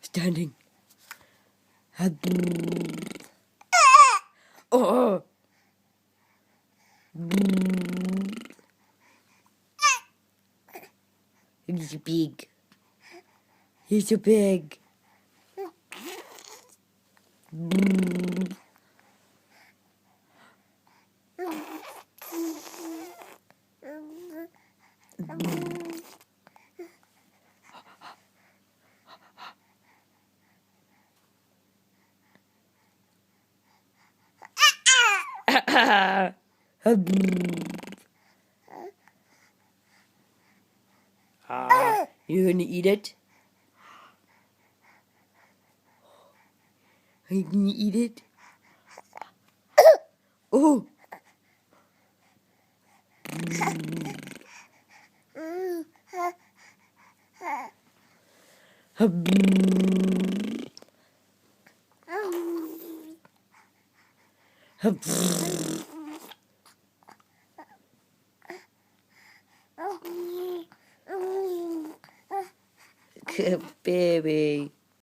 Standing. Oh. He's so big. He's so big. You gonna eat it? Are you gonna eat it? Oh! Good baby.